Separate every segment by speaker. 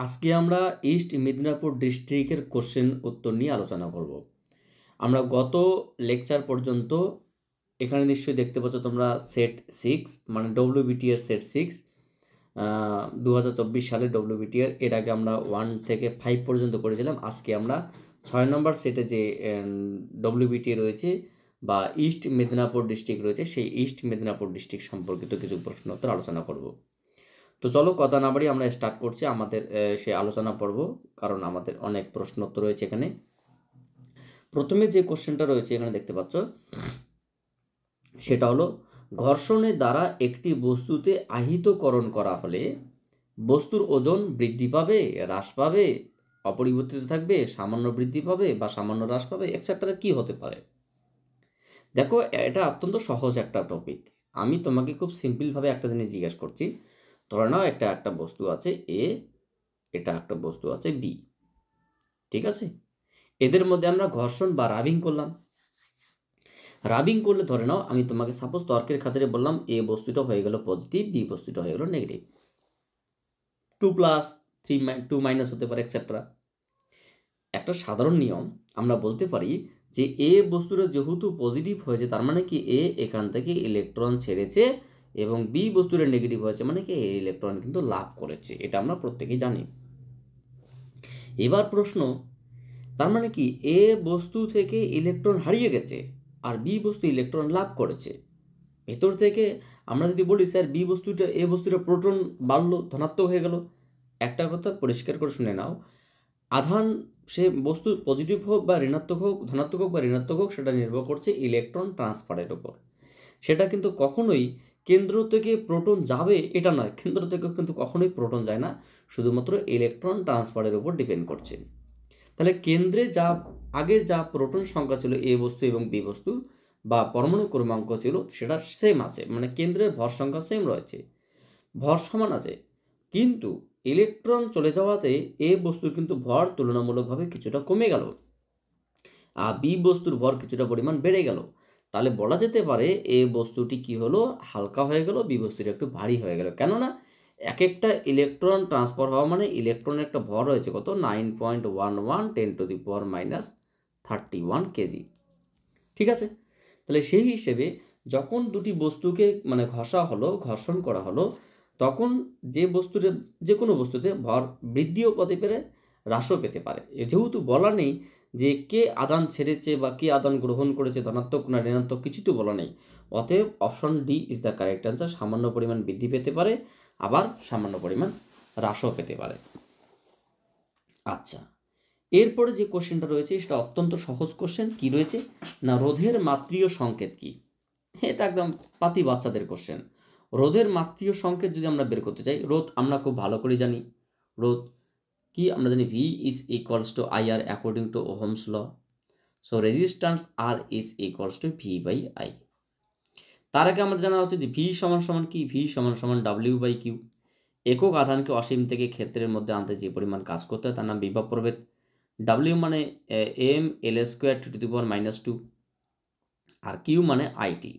Speaker 1: আজকে আমরা ইস্ট মেদিনীপুর ডিস্ট্রিক্টের কোশ্চেন উত্তর নিয়ে আলোচনা করব। আমরা গত লেকচার পর্যন্ত এখানে নিশ্চয়ই দেখতে পাচ্ছ তোমরা সেট 6 মানে ডব্লিউবিটি এর সেট 6 2024 সালে ডব্লিউবিটি এর আগে আমরা 1 থেকে 5 পর্যন্ত করেছিলাম। আজকে আমরা 6 নম্বর সেটে যে ডব্লিউবিটি রয়েছে বা ইস্ট মেদিনীপুর ডিস্ট্রিক্ট রয়েছে সেই ইস্ট মেদিনীপুর ডিস্ট্রিক্ট সম্পর্কিত কিছু প্রশ্ন উত্তর আলোচনা করব। তো চলো কথা না বাড়িয়ে আমরা স্টার্ট করছি আমাদের সেই আলোচনা পর্ব, কারণ আমাদের অনেক প্রশ্ন উত্তর রয়েছে এখানে। প্রথমে যে কোশ্চেনটা রয়েছে এখানে দেখতে পাচ্ছ, সেটা হলো ঘর্ষণের দ্বারা একটি বস্তুতে আহিতকরণ করা হলে বস্তুর ওজন বৃদ্ধি পাবে, হ্রাস পাবে, অপরিবর্তিত থাকবে, সামান্য বৃদ্ধি পাবে বা সামান্য হ্রাস পাবে, এক্সেট্রা কি হতে পারে। দেখো, এটা অত্যন্ত সহজ একটা টপিক। আমি তোমাকে খুব সিম্পলভাবে একটা জিনিস জিজ্ঞেস করছি। ধরে নাও একটা বস্তু আছে এ, এটা একটা বস্তু আছে বি, ঠিক আছে? এদের মধ্যে আমরা ঘর্ষণ বা রাবিং করলাম। রাবিং করলে ধরে নাও আমি তোমাকে সাপোজ তর্কের খাতিরে বললাম এ বস্তুটা হয়ে গেল পজিটিভ, বি বস্তুটা হয়ে গেল নেগেটিভ, 2+, 3, 2- হতে পারে এক্সেট্রা। একটা সাধারণ নিয়ম আমরা বলতে পারি যে এ বস্তুটা যেহেতু পজিটিভ হয়েছে তার মানে কি এ এখান থেকে ইলেকট্রন ছেড়েছে, এবং বি বস্তুটা নেগেটিভ হয়েছে মানে কি এ ইলেকট্রন কিন্তু লাভ করেছে। এটা আমরা প্রত্যেকেই জানি। এবার প্রশ্ন, তার মানে কি এ বস্তু থেকে ইলেকট্রন হারিয়ে গেছে আর বি বস্তু ইলেকট্রন লাভ করেছে। ভেতর থেকে আমরা যদি বলি স্যার বি বস্তুটা এ বস্তুটা প্রোটন বাড়লো, ধনাত্মক হয়ে গেল, একটা কথা পরিষ্কার করে শুনে নাও, আধান সে বস্তু পজিটিভ হোক বা ঋণাত্মক হোক, ধনাত্মক হোক বা ঋণাত্মক হোক, সেটা নির্ভর করছে ইলেকট্রন ট্রান্সফারের উপর। সেটা কিন্তু কখনোই কেন্দ্র থেকে প্রোটন যাবে এটা নয়, কেন্দ্র থেকে কিন্তু কখনোই প্রোটন যায় না, শুধুমাত্র ইলেকট্রন ট্রান্সফারের উপর ডিপেন্ড করছে। তাহলে কেন্দ্রে যা আগের যা প্রোটন সংখ্যা ছিল এ বস্তু এবং বি বস্তু বা পরমাণু ক্রমাঙ্ক ছিল সেটা সেম আছে, মানে কেন্দ্রের ভর সংখ্যা সেম রয়েছে, ভর সমান আছে। কিন্তু ইলেকট্রন চলে যাওয়াতে এ বস্তুর কিন্তু ভর তুলনামূলকভাবে কিছুটা কমে গেল আর বি বস্তুর ভর কিছুটা পরিমাণ বেড়ে গেল। তাহলে বলা যেতে পারে এ বস্তুটি কি হলো, হালকা হয়ে গেল, বি বস্তুটি একটু ভারী হয়ে গেল। কেননা এক একটা ইলেকট্রন ট্রান্সফার হওয়া মানে ইলেকট্রনের একটা ভর রয়েছে কত, 9.11 10⁻31 কেজি, ঠিক আছে? তাহলে সেই হিসেবে যখন দুটি বস্তুকে মানে ঘষা হলো, ঘর্ষণ করা হলো, তখন যে বস্তুতে যে কোনো বস্তুতে ভর বৃদ্ধিও পেতে পারে, হ্রাসও পেতে পারে। যেহেতু বলা নেই যে কে আদান ছেড়েছে বা কে আদান গ্রহণ করেছে, ধনাত্মক না ঋণাত্মক, কিছু তো বলা নেই। অতএব option D is the correct answer. সামান্য পরিমাণ বৃদ্ধি পেতে পারে, আবার সামান্য পরিমাণ হ্রাসও পেতে পারে। আচ্ছা, এরপরে যে কোশ্চেনটা রয়েছে সেটা অত্যন্ত সহজ কোশ্চেন। কি রয়েছে না, রোধের মাত্রীয় সংকেত কি? এটা একদম পাতি বাচ্চাদের কোশ্চেন। রোধের মাত্রীয় সংকেত যদি আমরা বের করতে চাই, রোধ আমরা খুব ভালো করে জানি। রোধ কি আমরা জানি, V is equals to I R according to Ohm's law. So resistance R is equals to V by I. তার আগে আমাদের জানা হচ্ছে যে ভি সমান সমান কি, ভি সমান সমান ডাব্লিউ বাই কিউ। একক আধানকে অসীম থেকে ক্ষেত্রের মধ্যে আনতে যে পরিমাণ কাজ করতে হয় তার নাম বিভব প্রভেদ। ডাব্লিউ মানে M L square to the power -2 আর কিউ মানে আইটি।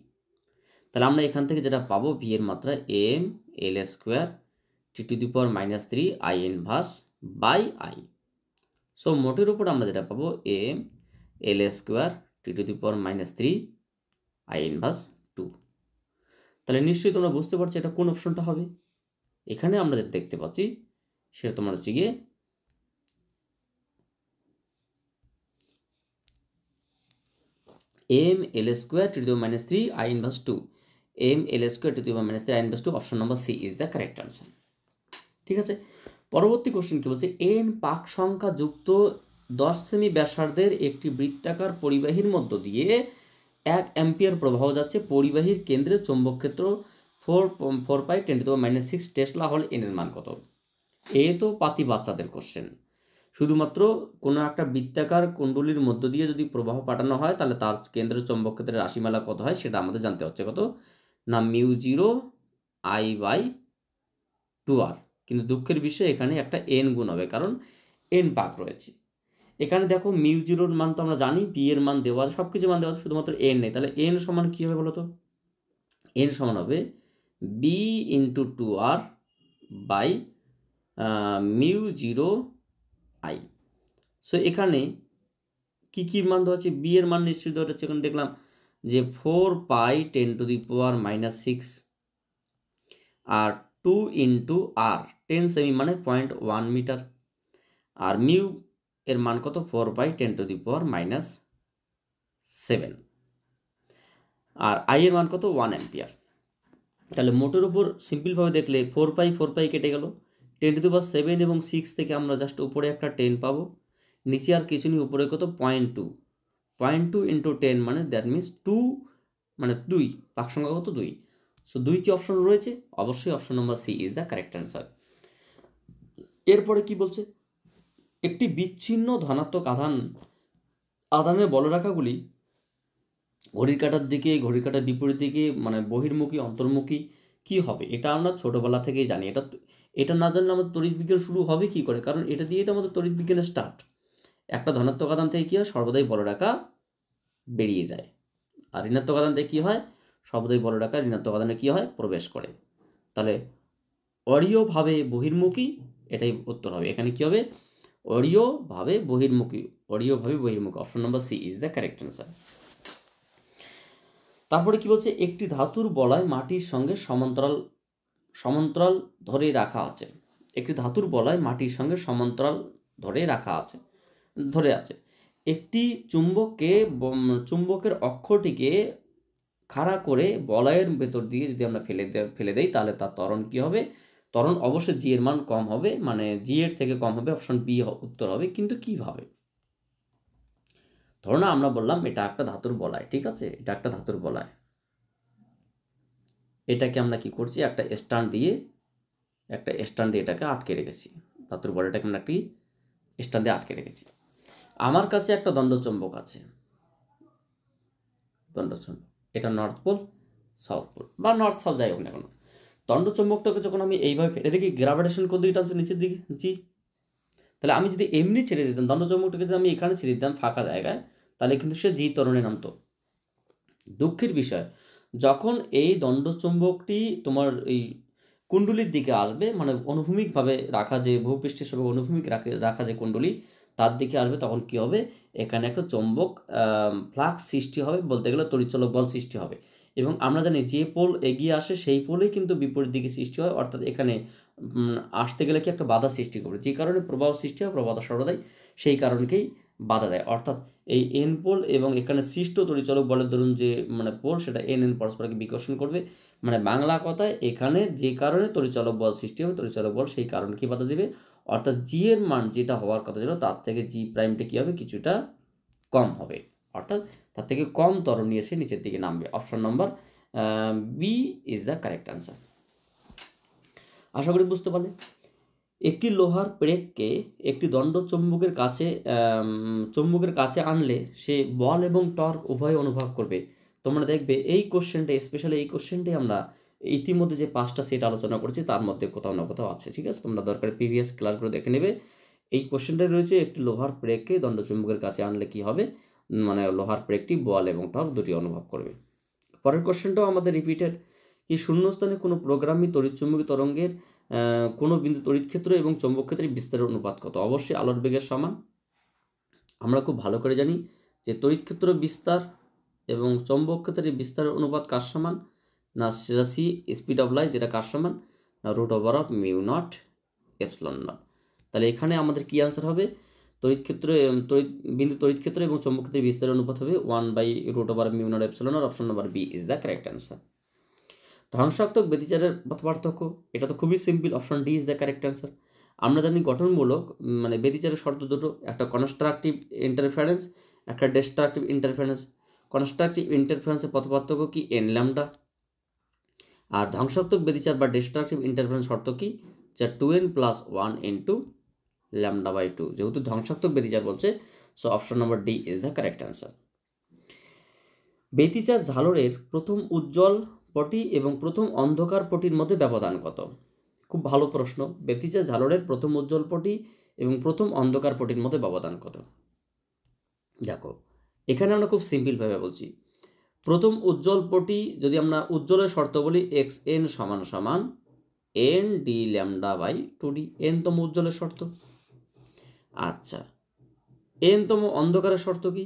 Speaker 1: তাহলে আমরা এখান থেকে যেটা পাবো, ভি এর মাত্রা M L square T to the power -3 I inverse by I. So মোটের উপর আমরা যেটা পাবো M L square T to the power -3 I inverse 2। তাহলে নিশ্চয়ই তোমরা বুঝতে পারছো এটা কোন অপশনটা হবে। এখানে আমরা যেটা দেখতে পাচ্ছি সেটা তোমার হচ্ছে গিয়ে M L square to the power -3 I inverse 2, M L square to the power -3 I inverse 2, option number C is the correct answer. ঠিক আছে, পরবর্তী কোশ্চেন কি বলছে, এন পাক সংখ্যা যুক্ত 10 সেমি ব্যাসার্ধের একটি বৃত্তাকার পরিবাহীর মধ্য দিয়ে 1 অ্যাম্পিয়ার প্রবাহ যাচ্ছে, পরিবাহীর কেন্দ্রে চৌম্বক ক্ষেত্র 4π10⁻⁶ টেসলা হল, এন এর মান কত? এ তো পাতি বাচ্চাদের কোশ্চেন। শুধুমাত্র কোনো একটা বৃত্তাকার কুণ্ডলীর মধ্য দিয়ে যদি প্রবাহ পাঠানো হয় তাহলে তার কেন্দ্রের চৌম্বক ক্ষেত্রের রাশিমালা কত হয় সেটা আমাদের জানতে হচ্ছে। কত না, μ0I/2r। কিন্তু দুঃখের বিষয় এখানে একটা এন গুণ হবে, কারণ এন পাক রয়েছে। এখানে দেখো μ0-র মান তো আমরা জানি, বি এর মান দেওয়া আছে, সব কিছু মান দেওয়া আছে, শুধুমাত্র এন নেই। তাহলে এন সমান কী হবে বলো তো? এন সমান হবে B into 2r by mu 0 I. So এখানে কী কী মান দেওয়া আছে? বি এর মান নিশ্চয়ই দেওয়া হচ্ছে। এখানে দেখলাম যে 4 পাই 10⁻⁻6 আর 2 ইন্টু আর 10 সেমি মানে 0.1 মিটার। আর মিউ এর মান কত? 4 পাই 10⁻⁻7 আর আই এর মান কত? 1 অ্যাম্পিয়ার। তাহলে মোটের উপর সিম্পলভাবে দেখলে 4 পাই কেটে গেল, 10⁻7 এবং 6 থেকে আমরা জাস্ট উপরে একটা 10 পাবো, নিচে আর কিছু নেই, উপরে কত? 0.2 ইন্টু 10 মানে দ্যাট মিনস 2 মানে 2, পাক সংখ্যা কত? 2। সো 2 কি অপশন রয়েছে? অবশ্যই option number C is the correct answer. এরপরে কি বলছে? একটি বিচ্ছিন্ন ধনাত্মক আধানের বলরেখাগুলি ঘড়ির কাঁটার দিকে, ঘড়ির কাঁটার বিপরীত দিকে মানে বহির্মুখী, অন্তর্মুখী কি হবে? এটা আমরা ছোটোবেলা থেকেই জানি। এটা না জানলে আমাদের তড়িৎ বিজ্ঞান শুরু হবে কি করে? কারণ এটা দিয়েই তো আমাদের তড়িৎ বিজ্ঞানের স্টার্ট। একটা ধনাত্মক আধান থেকে কী হয়? সর্বদাই বলরেখা বেরিয়ে যায়। আর ঋণাত্মক আধান থেকে কী হয়? সর্বদাই বলরেখা ঋণাত্মক আধানে কী হয়? প্রবেশ করে। তাহলে অরীয়ভাবে বহির্মুখী, এটাই উত্তর হবে। এখানে কী হবে? অরীয়ভাবে বহির্মুখী। Option number C is the correct answer. তারপরে কি বলছে? একটি ধাতুর বলয় মাটির সঙ্গে সমান্তরাল ধরে রাখা আছে। একটি ধাতুর বলয় মাটির সঙ্গে সমান্তরাল ধরে আছে। একটি চুম্বকের অক্ষটিকে খাড়া করে বলয়ের ভেতর দিয়ে যদি আমরা ফেলে দেই তাহলে তার ত্বরণ কী হবে? ত্বরণ অবশ্যই জি এর মান কম হবে, মানে জি এর থেকে কম হবে। অপশন বি উত্তর হবে। কিন্তু কিভাবে? ধরো না, আমরা বললাম এটা একটা ধাতুর বলয়, ঠিক আছে? এটা একটা ধাতুর বলয়। এটাকে আমরা কি করছি? একটা স্ট্যান্ড দিয়ে এটাকে আটকে রেখেছি। ধাতুর বলয়টাকে আমরা একটি স্ট্যান্ড দিয়ে আটকে রেখেছি। আমার কাছে একটা দণ্ডচুম্বক আছে। এটা নর্থ পোল, সাউথ পোল বা নর্থ সাউথ যাই হোক না কেন, দণ্ডচুম্বকটাকে যখন আমি এইভাবে ফেলে রেখে গ্রাভিটেশন কোন দিকে টানছে? নিচের দিকে, জি। তাহলে আমি যদি এমনি ছেড়ে দিতাম দণ্ডচুম্বকটাকে, যদি আমি এখানে ছেড়ে দিতাম ফাঁকা জায়গায়, তাহলে কিন্তু সে জি ত্বরণে নামতো। দুঃখের বিষয়, যখন এই দণ্ডচুম্বকটি তোমার এই কুণ্ডলীর দিকে আসবে, মানে অনুভূমিকভাবে রাখা, যে ভূপৃষ্ঠের সঙ্গে অনুভূমিক রাখা যে কুণ্ডলী, তার দিকে আসবে, তখন কি হবে? এখানে একটা চৌম্বক ফ্লাক্স সৃষ্টি হবে, বলতে গেলে তড়িৎচলক বল সৃষ্টি হবে। এবং আমরা জানি যে পোল এগিয়ে আসে সেই পোলেই কিন্তু বিপরীত দিকে সৃষ্টি হয়। অর্থাৎ এখানে আসতে গেলে কি একটা বাধা সৃষ্টি করবে, যে কারণে প্রবাহ সৃষ্টি হয়, প্রবাহ সর্বদাই সেই কারণকেই বাধা দেয়। অর্থাৎ এই এন পোল এবং এখানে সৃষ্ট তড়িৎচলক বলের ধরুন যে মানে পোল, সেটা এন পরস্পরকে বিকর্ষণ করবে। মানে বাংলা কথায় এখানে যে কারণে তড়িৎচলক বল সৃষ্টি হবে, তড়িৎচলক বল সেই কারণকে বাধা দেবে। অর্থাৎ জি এর মান যেটা হওয়ার কথা ছিল তার থেকে জি প্রাইমটা কী হবে? কিছুটা কম হবে। অর্থাৎ তার থেকে কম ত্বরণ নিয়ে এসে নিচের দিকে নামবে। Option number B is the correct answer. আশা করি বুঝতে পারলে। একটি লোহার পেরেককে একটি দণ্ডচুম্বকের কাছে আনলে সে বল এবং টর্ক উভয় অনুভব করবে। তোমরা দেখবে এই কোশ্চেনটা, স্পেশালি এই কোশ্চেনটাই আমরা ইতিমধ্যে যে 5টা সেট আলোচনা করেছি তার মধ্যে কোথাও না কোথাও আছে, ঠিক আছে? তোমরা দরকার প্রিভিয়াস ক্লাসগুলো দেখে নেবে। এই কোশ্চেনটাই রয়েছে, একটি লোহার পেরেককে দণ্ডচুম্বকের কাছে আনলে কি হবে? মানে লোহার পেরেকটি বল এবং টর্ক দুটি অনুভব করবে। পরের কোশ্চেনটাও আমাদের রিপিটেড। কি শূন্যস্থানে কোনো প্রোগ্রামই তড়িৎচুম্বকী তরঙ্গের কোনো বিন্দু তড়িৎ ক্ষেত্র এবং চৌম্বক ক্ষেত্রের বিস্তারের অনুপাত কত? অবশ্যই আলোর বেগের সমান। আমরা খুব ভালো করে জানি যে তড়িৎ ক্ষেত্র বিস্তার এবং চৌম্বক ক্ষেত্রের বিস্তারের অনুপাত কার সমান? না সেটা সি স্পিড অফ লাইট, যেটা কার সমান? না √/μ0 ε0। তাহলে এখানে আমাদের কি আনসার হবে? বিন্দু তড়িৎ ক্ষেত্র এবং চৌম্বক ক্ষেত্রের বিস্তারের অনুপাত হবে 1/√/μ0 ε0। Option number B is the correct answer. ধ্বংসাত্মক ব্যতিচারের পার্থক্য, এটা তো খুবই simple. Option D is the correct answer. আমরা জানি গঠনমূলক মানে ব্যতিচারের শর্ত দুটো, একটা কনস্ট্রাকটিভ ইন্টারফারেন্স, একটা ডিস্ট্রাকটিভ ইন্টারফারেন্স। কনস্ট্রাকটিভ ইন্টারফারেন্সের পার্থক্য কি? n lambda. আর ধ্বংসাত্মক ব্যতিচার বা ডিস্ট্রাকটিভ ইন্টারফারেন্স শর্ত কি? যা 2n + 1 × λ/2। যেহেতু ধ্বংসাত্মক ব্যতিচার বলছে, so option number D is the correct answer. ব্যতিচার ঝালরের প্রথম উজ্জ্বল পটি এবং প্রথম অন্ধকার পটির মধ্যে ব্যবধান কত? খুব ভালো প্রশ্ন। ব্যতিচার ঝালরের প্রথম উজ্জ্বল পটি এবং প্রথম অন্ধকার পটির মধ্যে ব্যবধান কত? দেখো, এখানে আমরা খুব সিম্পলভাবে বলছি। প্রথম উজ্জ্বল পটি, যদি আমরা উজ্জ্বলের শর্ত বলি xn = N D lambda by 2d, এনতম উজ্জ্বলের শর্ত। আচ্ছা, এনতম অন্ধকারের শর্ত কি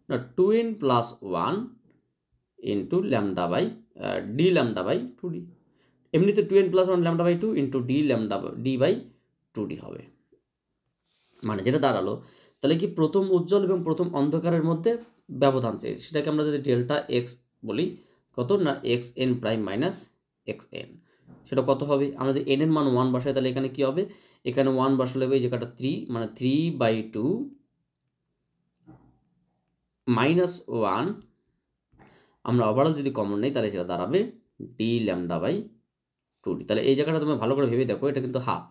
Speaker 1: না 2n plus 1 into lambda by D lambda by 2d। এমনিতে 2n plus 1 lambda by 2 into D lambda D by 2d হবে। মানে যেটা দাঁড়ালো তাহলে কি প্রথম উজ্জ্বল এবং প্রথম অন্ধকারের মধ্যে ব্যবধান চেয়েছি, সেটাকে আমরা যদি ডেল্টা এক্স বলি, কত না x N prime minus x N, সেটা কত হবে? আমরা যদি এন এর মান 1 বসাই তাহলে এখানে কি হবে? এখানে 1 বসালে হবে এই জায়গাটা 3, মানে 3/2 মাইনাস 1, আমরা ওভারঅল যদি কমন নেই তাহলে সেটা দাঁড়াবে ডি ল্যামডা বাই 2d। তাহলে এই জায়গাটা তুমি ভালো করে ভেবে দেখো, এটা কিন্তু হাফ,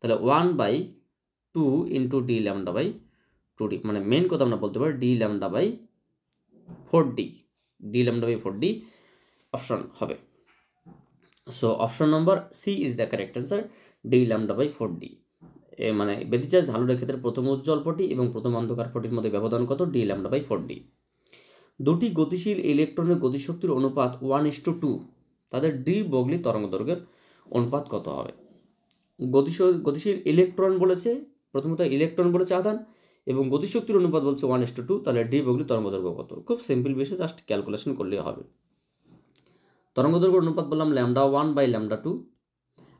Speaker 1: তাহলে 1/2 into D lambda by 2d, মানে মেন কথা আমরা বলতে পারি D lambda by 4d, D lambda by 4d option হবে। So option number C is the correct answer, D lambda by 4d। মানে ব্যতিচার ঝালরের ক্ষেত্রে প্রথম উজ্জ্বল পটি এবং প্রথম অন্ধকার পটির মধ্যে ব্যবধান কত? D lambda by 4d। দুটি গতিশীল ইলেকট্রনের গতিশক্তির অনুপাত 1:2, তাদের ডি ব্রগলি তরঙ্গদৈর্ঘ্যের অনুপাত কত হবে? গতিশীল ইলেকট্রন বলেছে, প্রথমত ইলেকট্রন বলেছে আধান, এবং গতিশক্তির অনুপাত বলছে 1:2, তাহলে ডি ব্রগলি তরঙ্গদৈর্ঘ্য কত? খুব সিম্পল বিষয়, জাস্ট ক্যালকুলেশন করলেই হবে। তরঙ্গদৈর্ঘ্য অনুপাত বললাম ল্যামডা 1 বাই ল্যামডা 2,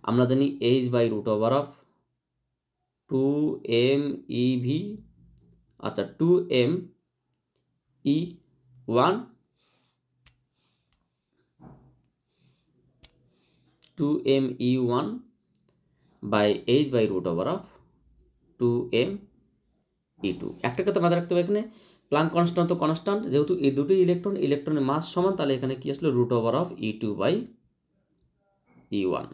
Speaker 1: আমরা জানি H by root over of 2m ev, আচ্ছা 2m e1 2m e1 by h by root over of 2m e2। একটা কথা মাথায় রাখতে হবে, এখানে প্লাঙ্ক কনস্ট্যান্ট তো কনস্ট্যান্ট, যেহেতু এই দুটি ইলেকট্রনের মাস সমান, তাহলে এখানে কি আসলে root over of e2 by e1,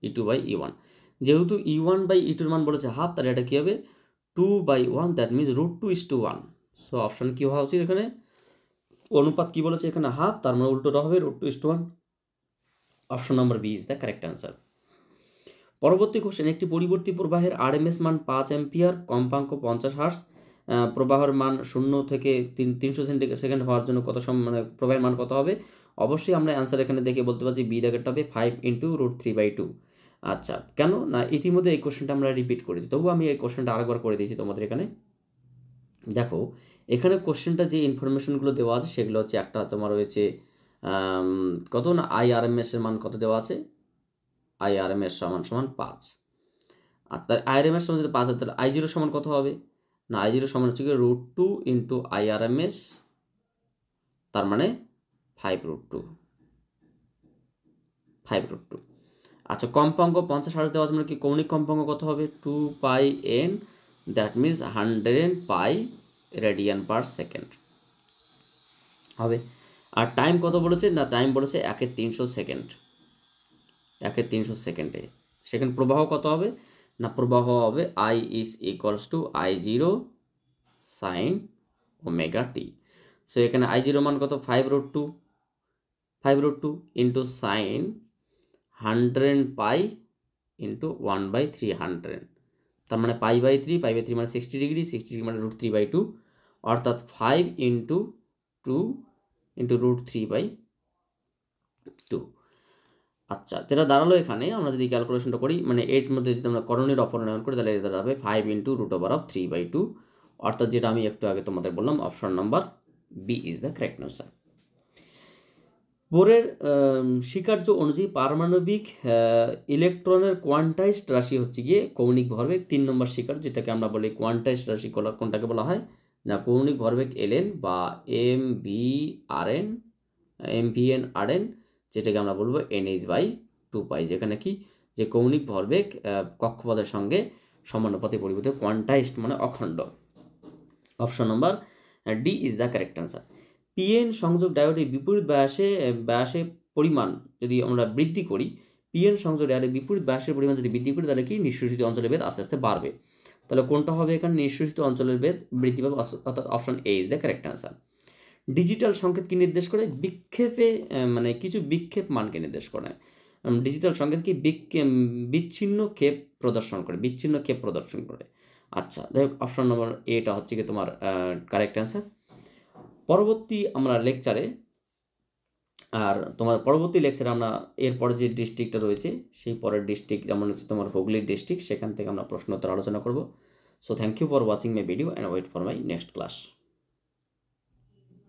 Speaker 1: e2 by e1। যেহেতু e1 বাই e2 মান বলেছে হাফ, তাহলে এটা কি হবে 2/1, দ্যাট মিনস √2:1। সো অপশন কি হওয়া উচিত? এখানে অনুপাত কি বলেছে? এখানে হাফ, তার মানে উল্টোটা হবে √2:1। Option number B is the correct answer. পরবর্তী কোশ্চেন, একটি পরিবর্তী প্রবাহের আরএমএস মান 5 অ্যাম্পিয়ার, কম্পাঙ্ক 50 হার্টজ, প্রবাহের মান 0 থেকে 300 সেকেন্ড হওয়ার জন্য কত মানে প্রবাহের মান কত হবে? অবশ্যই আমরা অ্যান্সার এখানে দেখে বলতে পারছি বি দাগেরটা হবে 5 × √3/2। আচ্ছা, কেন না ইতিমধ্যে এই কোশ্চেনটা আমরা রিপিট করেছি, তবুও আমি এই কোশ্চেনটা আরেকবার করে দিয়েছি তোমাদের। এখানে দেখো, এখানে কোশ্চেনটা যে ইনফরমেশনগুলো দেওয়া আছে সেগুলো হচ্ছে, একটা তোমার রয়েছে কত না আইআরএমএস এর মান কত দেওয়া আছে, আইআরএমএস সমান 5। আচ্ছা, তাহলে আইআরএমএস সমান যদি 5 হয় তাহলে I0 সমান কত হবে? না I0 সমান হচ্ছে কি √2 ইন্টু আইআরএমএস, তার মানে 5√2। আচ্ছা, কম্পাঙ্ক 50 হার্টজ দেওয়া আছে, মানে কি কৌণিক কম্পাঙ্ক কত হবে? 2πn, that means 100 pi radian per second হবে। আর টাইম কত বলেছে? না টাইম বলেছে 1/300 সেকেন্ড, 1/300 সেকেন্ডে। সেকেন্ড প্রবাহ কত হবে? না প্রবাহ হবে I is equals to I0 sin omega t. So এখানে I0 মান কত? 5√2 ইন্টু সাইন 100 পাই ইন্টু 1/300, তার মানে পাই বাই থ্রি মানে 60 ডিগ্রি, 60 ডিগ্রি মানে √3/2, অর্থাৎ 5 ইন্টু 2 ইন্টু √3/2। আচ্ছা, যেটা দাঁড়ালো এখানে আমরা যদি ক্যালকুলেশনটা করি, মানে এর মধ্যে যদি আমরা করণীয় অপনয়ন করি তাহলে এটা দাঁড়াবে 5 ইন্টু √3/2, অর্থাৎ যেটা আমি একটু আগে তোমাদের বললাম, option number B is the correct answer. বোরের স্বীকার্য অনুযায়ী পারমাণবিক ইলেকট্রনের কোয়ান্টাইজড রাশি হচ্ছে গিয়ে কৌণিক ভরবেগ। 3 নম্বর স্বীকার্য, যেটাকে আমরা বলি কোয়ান্টাইজড রাশি, কোনটাকে বলা হয় না কৌণিক ভরবেগ ln বা mvn/rn, যেটাকে আমরা বলবো nh/2π, যেখানে কি যে কৌণিক ভরবেগ কক্ষপথের সঙ্গে সমানুপাতে পরিবর্তিত, কোয়ান্টাইজড মানে অখণ্ড। Option number D is the correct answer. PN সংযোগ ডায়োডের বিপরীত ব্যাসের পরিমাণ যদি আমরা বৃদ্ধি করি, পিএন সংযোগ ডায়োডের বিপরীত ব্যাসের পরিমাণ যদি বৃদ্ধি করি, তাহলে কি নিঃশ্বসিত অঞ্চলের বেদ আস্তে আস্তে বাড়বে। তাহলে কোনটা হবে এখানে? নিঃশ্বসিত অঞ্চলের বেদ বৃদ্ধি পাবে, অর্থাৎ option A is the correct answer. Digital সংকেত কি নির্দেশ করে? বিক্ষেপে মানে কিছু বিক্ষেপ মানকে নির্দেশ করে। ডিজিটাল সংকেত কি বিচ্ছিন্ন ক্ষেপ প্রদর্শন করে। আচ্ছা, যাই হোক, অপশন নম্বর এটা হচ্ছে কি তোমার কারেক্ট অ্যান্সার। পরবর্তী আমরা লেকচারে আর তোমার পরবর্তী লেকচারে আমরা এরপরে যে ডিস্ট্রিক্টটা রয়েছে সেই পরের ডিস্ট্রিক্ট যেমন হচ্ছে তোমার হুগলির ডিস্ট্রিক্ট, সেখান থেকে আমরা প্রশ্নোত্তর আলোচনা করব। So thank you for watching my video and wait for my next class.